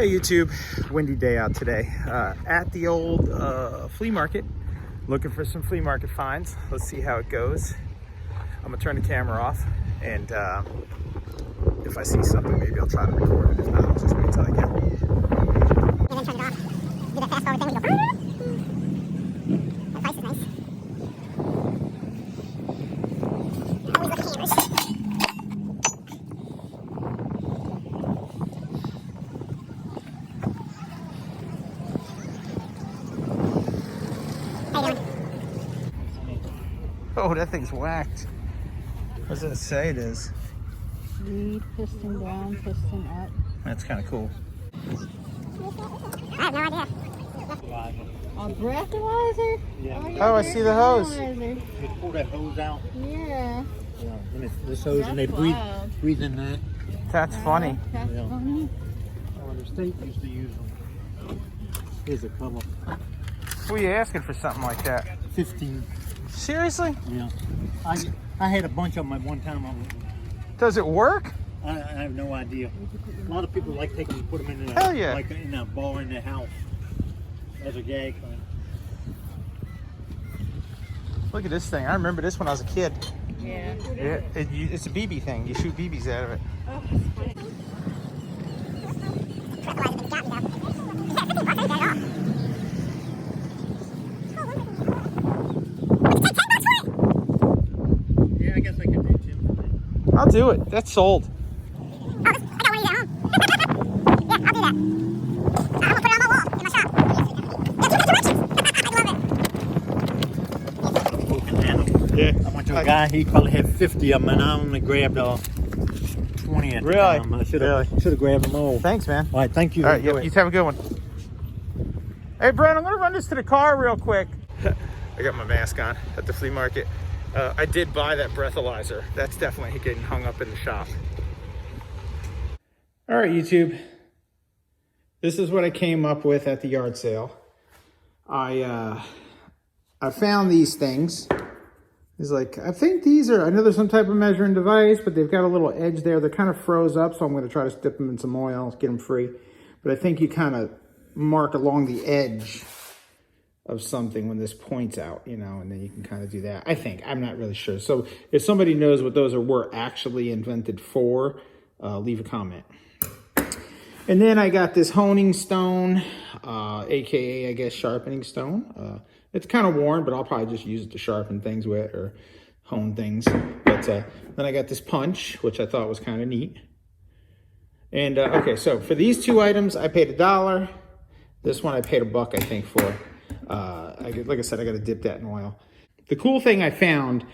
Hey YouTube, windy day out today. At the old flea market, looking for some flea market finds. Let's see how it goes. I'm gonna turn the camera off, and if I see something, maybe I'll try to record it. If not, I'll just wait until I get home. And then turn it off. Do that fast forward thing, we go. That price is nice. Always look at cameras. Oh, that thing's whacked. What does it say it is? Lead, piston down, piston up. That's kind of cool. I have no idea. A breathalyzer? Yeah. Oh, I see the hose. You pull that hose out. Yeah. And it's this hose, and they That's breathe wild. in that. That's funny. That's Yeah. funny. Oh, the state used to use them. Here's a cover. Who are you asking for something like that? 15. Seriously? Yeah. I had a bunch of them at one time. Does it work? I have no idea. A lot of people like take them and put them in Hell yeah. like in a bar in their house as a gag thing. Look at this thing. I remember this when I was a kid. Yeah. Yeah, it's a BB thing. You shoot BBs out of it. Oh, Yeah, I guess I could do 10. I'll do it. That's sold. I got one of these at home. Yeah, I'll do that. I'm gonna put it on my wall in my shop. Yeah, two directions. I love it. Yeah. I went to a guy, he probably had 50 of them, and I only grabbed 20 at the Really? time. I should have grabbed them all. Thanks, man. All right, thank you. All right, Enjoy yeah, it. you have a good one. Hey, Brent, I'm gonna run this to the car real quick. I got my mask on at the flea market. I did buy that breathalyzer. That's definitely getting hung up in the shop. All right, YouTube. This is what I came up with at the yard sale. I found these things. It's like, I think these are, I know there's some type of measuring device, but they've got a little edge there. They're kind of froze up, so I'm going to try to dip them in some oil, get them free. But I think you kind of mark along the edge of something when this points out, you know, and then you can kind of do that. I think, I'm not really sure. So if somebody knows what those were actually invented for, leave a comment. And then I got this honing stone, AKA, I guess, sharpening stone. It's kind of worn, but I'll probably just use it to sharpen things with or hone things. But then I got this punch, which I thought was kind of neat. And okay, so for these two items, I paid $1. This one I paid $1, I think, for. Like I said, I got to dip that in oil. The cool thing I found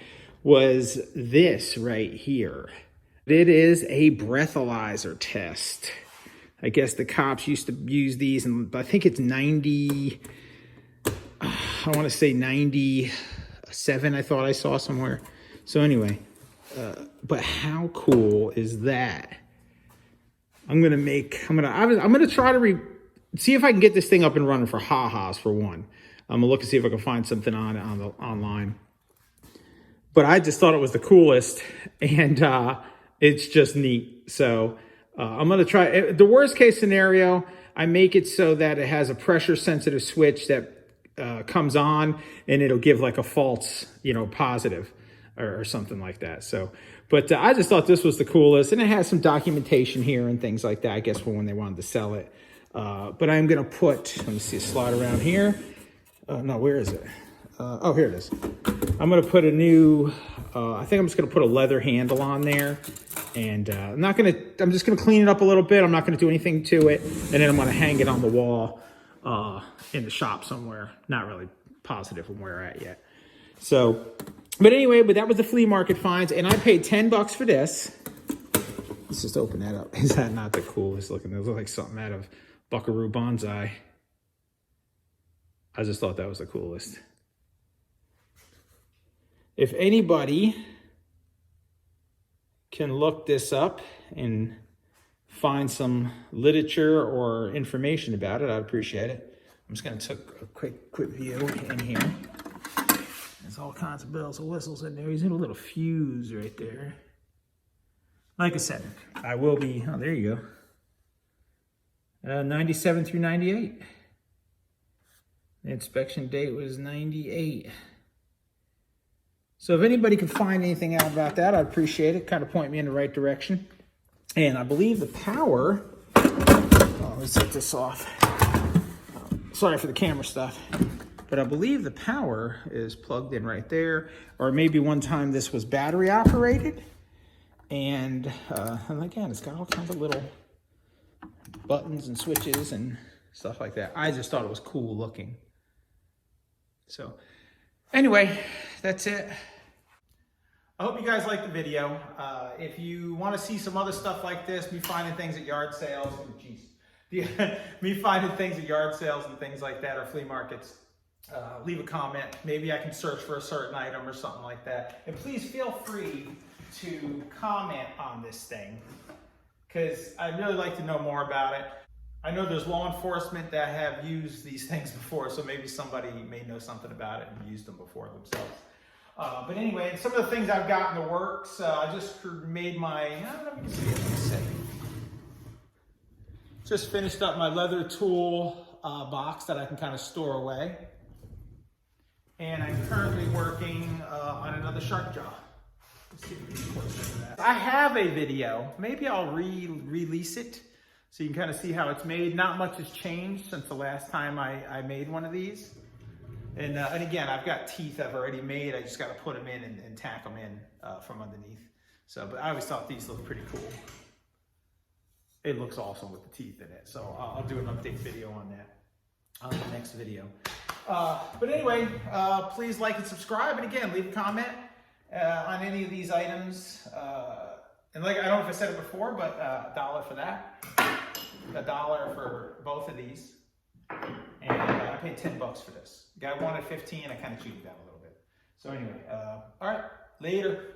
was this right here. It is a breathalyzer test. I guess the cops used to use these, and I think it's 90, I want to say 97, I thought I saw somewhere. So anyway, but how cool is that? I'm gonna try to see if I can get this thing up and running for ha-has for one. I'm gonna look and see if I can find something online. But I just thought it was the coolest, and it's just neat. So I'm gonna try. The worst case scenario, I make it so that it has a pressure sensitive switch that comes on, and it'll give like a false, positive or something like that. So, but I just thought this was the coolest, and it has some documentation here and things like that, I guess, for when they wanted to sell it. But I'm gonna put, let me see, a slot around here. No, where is it? Oh, here it is. I'm gonna put a new, I think I'm just gonna put a leather handle on there, and I'm just gonna clean it up a little bit. I'm not gonna do anything to it, and then I'm gonna hang it on the wall in the shop somewhere. Not really positive on where we're at yet. So, but anyway, that was the flea market finds, and I paid $10 for this. Let's just open that up. Is that not the coolest looking? It looks like something out of Buckaroo Banzai. I just thought that was the coolest. If anybody can look this up and find some literature or information about it, I'd appreciate it. I'm just going to take a quick view in here. There's all kinds of bells and whistles in there. He's in a little fuse right there. Like I said, I will be, oh, there you go. 97 through 98. The inspection date was 98. So if anybody can find anything out about that, I'd appreciate it. Kind of point me in the right direction. And I believe the power, let me take this off. Sorry for the camera stuff. But I believe the power is plugged in right there. Or maybe one time this was battery operated. And again, it's got all kinds of little buttons and switches and stuff like that. I just thought it was cool looking. So anyway, that's it. I hope you guys liked the video. If you want to see some other stuff like this, me finding things at yard sales, me finding things at yard sales and things like that, or flea markets, leave a comment. Maybe I can search for a certain item or something like that. And please feel free to comment on this thing, because I'd really like to know more about it. I know there's law enforcement that have used these things before, so maybe somebody may know something about it and used them before themselves. But anyway, some of the things I've got in the works, I just made my, I don't know if you can see it, let me see. Just finished up my leather tool box that I can kind of store away. And I'm currently working on another shark jaw. Let's see if we can get closer to that. I have a video, maybe I'll release it so you can kind of see how it's made. Not much has changed since the last time I made one of these. And again, I've got teeth I've already made. I just got to put them in and tack them in from underneath. So, but I always thought these looked pretty cool. It looks awesome with the teeth in it. So I'll do an update video on that on the next video. But anyway, please like and subscribe. And again, leave a comment on any of these items. And like, I don't know if I said it before, but $1 for that. $1 for both of these. And I paid $10 for this. The guy wanted 15, I kind of cheated that a little bit. So anyway, all right, later.